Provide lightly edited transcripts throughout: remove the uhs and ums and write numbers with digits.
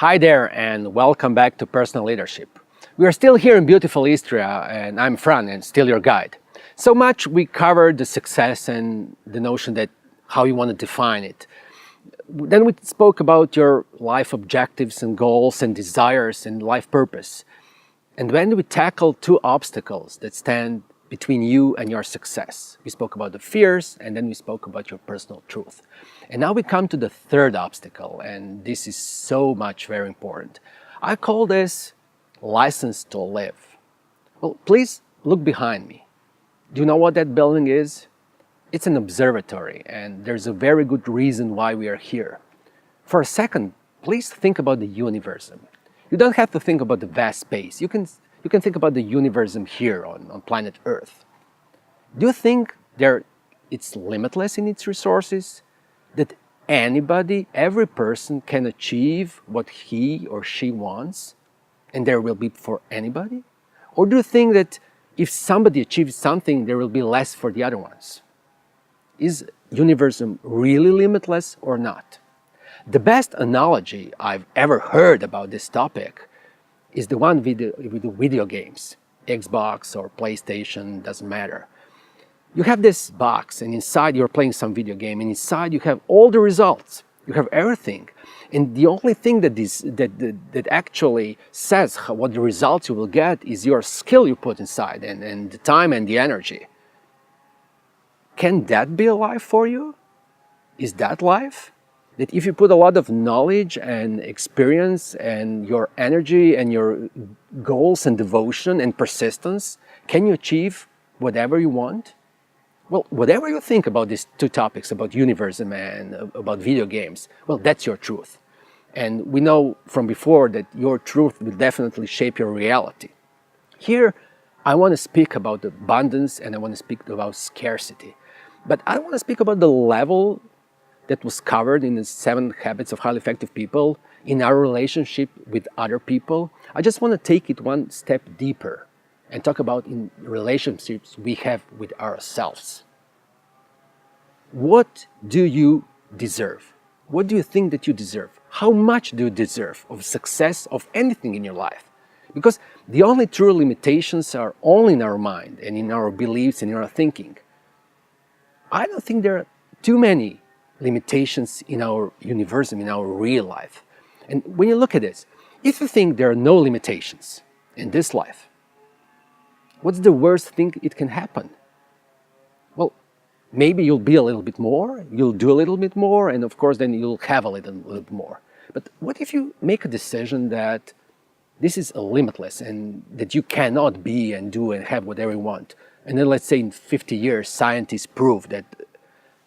Hi there and welcome back to Personal Leadership. We are still here in beautiful Istria and I'm Fran and still your guide. So much we covered the success and the notion that how you want to define it. Then we spoke about your life objectives and goals and desires and life purpose. And then we tackled two obstacles that stand between you and your success. We spoke about the fears and then we spoke about your personal truth. And now we come to the third obstacle, and this is so much very important. I call this license to live. Well, please look behind me. Do you know what that building is? It's an observatory, and there's a very good reason why we are here. For a second, please think about the universum. You don't have to think about the vast space. You can think about the universum here on planet Earth. Do you think it's limitless in its resources? That anybody, every person can achieve what he or she wants and there will be for anybody? Or do you think that if somebody achieves something, there will be less for the other ones? Is universum really limitless or not? The best analogy I've ever heard about this topic is the one with the video games, Xbox or PlayStation, doesn't matter. You have this box and inside you're playing some video game and inside you have all the results. You have everything. And the only thing that actually says what the results you will get is your skill you put inside and the time and the energy. Can that be a life for you? Is that life? That if you put a lot of knowledge and experience and your energy and your goals and devotion and persistence, can you achieve whatever you want? Well, whatever you think about these two topics, about universum and about video games, well, that's your truth. And we know from before that your truth will definitely shape your reality. Here, I want to speak about abundance and I want to speak about scarcity. But I want to speak about the level that was covered in the 7 Habits of Highly Effective People in our relationship with other people. I just want to take it one step deeper and talk about in relationships we have with ourselves. What do you deserve? What do you think that you deserve? How much do you deserve of success of anything in your life? Because the only true limitations are only in our mind and in our beliefs and in our thinking. I don't think there are too many limitations in our universum, in our real life. And when you look at this, if you think there are no limitations in this life, what's the worst thing it can happen? Well, maybe you'll be a little bit more, you'll do a little bit more, and of course then you'll have a little bit more. But what if you make a decision that this is limitless and that you cannot be and do and have whatever you want? And then let's say in 50 years, scientists prove that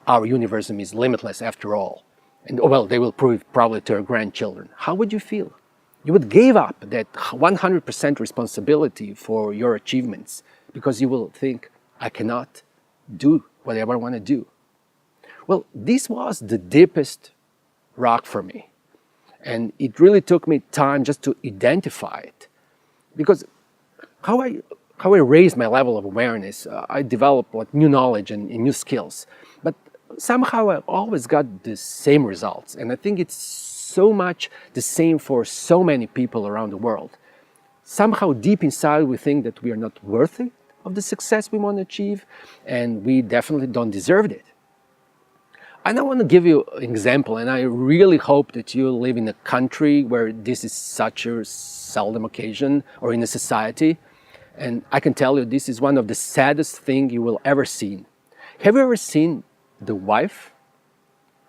our universum is limitless after all. And well, they will prove it probably to our grandchildren. How would you feel? You would give up that 100% responsibility for your achievements because you will think, I cannot do whatever I want to do. Well, this was the deepest rock for me. And it really took me time just to identify it. Because how I raised my level of awareness, I developed new knowledge and new skills. But somehow I always got the same results. And I think it's so much the same for so many people around the world. Somehow deep inside we think that we are not worthy of the success we want to achieve, and we definitely don't deserve it. And I want to give you an example, and I really hope that you live in a country where this is such a seldom occasion, or in a society. And I can tell you this is one of the saddest things you will ever see. Have you ever seen the wife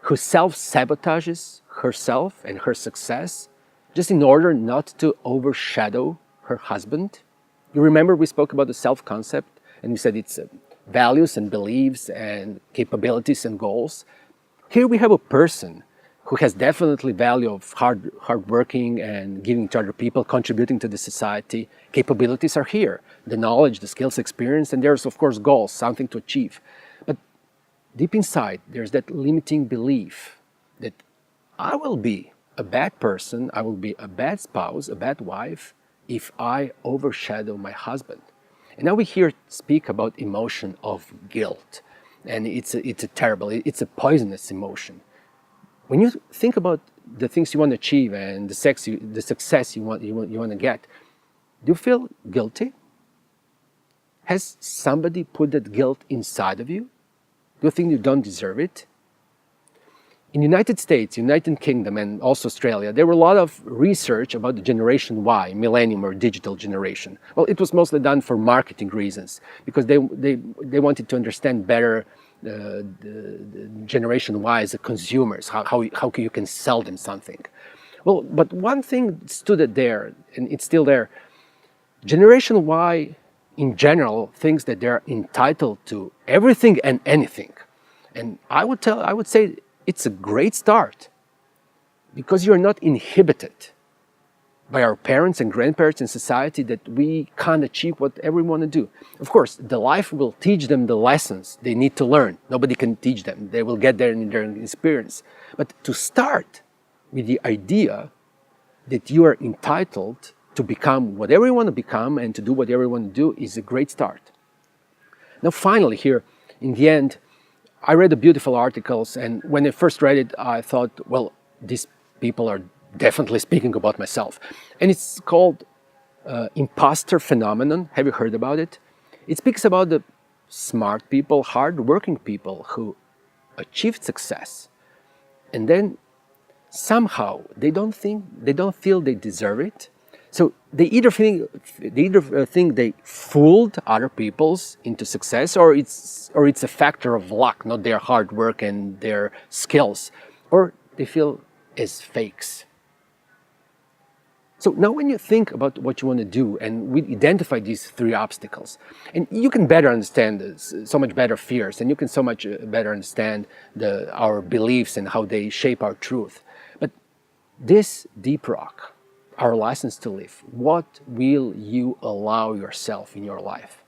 who self-sabotages herself and her success just in order not to overshadow her husband? You remember we spoke about the self-concept and we said it's values and beliefs and capabilities and goals. Here we have a person who has definitely value of hard working and giving to other people, contributing to the society. Capabilities are here, the knowledge, the skills, experience, and there's of course goals, something to achieve. But deep inside, there's that limiting belief that I will be a bad person, I will be a bad spouse, a bad wife, if I overshadow my husband. And now we hear speak about emotion of guilt. And it's a terrible, it's a poisonous emotion. When you think about the things you want to achieve and the success you want to get, do you feel guilty? Has somebody put that guilt inside of you? Do you think you don't deserve it? In the United States, United Kingdom, and also Australia, there were a lot of research about the Generation Y, millennium or digital generation. Well, it was mostly done for marketing reasons, because they wanted to understand better the Generation Y as consumers, how you can sell them something. Well, but one thing stood there, and it's still there. Generation Y, in general, thinks that they're entitled to everything and anything. And I would say it's a great start, because you're not inhibited by our parents and grandparents in society that we can't achieve whatever we want to do. Of course, the life will teach them the lessons they need to learn. Nobody can teach them. They will get there in their experience. But to start with the idea that you are entitled to become whatever you want to become and to do whatever you want to do is a great start. Now, finally, here, in the end, I read the beautiful articles, and when I first read it, I thought, well, these people are definitely speaking about myself. And it's called imposter phenomenon. Have you heard about it? It speaks about the smart people, hard-working people who achieved success, and then somehow they don't feel they deserve it. So they either think they fooled other people's into success, or it's a factor of luck, not their hard work and their skills, or they feel as fakes. So now when you think about what you want to do, and we identify these three obstacles, and you can better understand so much better fears, and you can so much better understand our beliefs and how they shape our truth. But this deep rock, our license to live, what will you allow yourself in your life?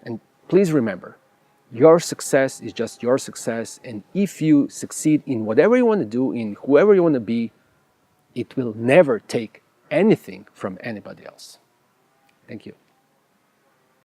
And please remember, your success is just your success, and if you succeed in whatever you want to do, in whoever you want to be, it will never take anything from anybody else. Thank you.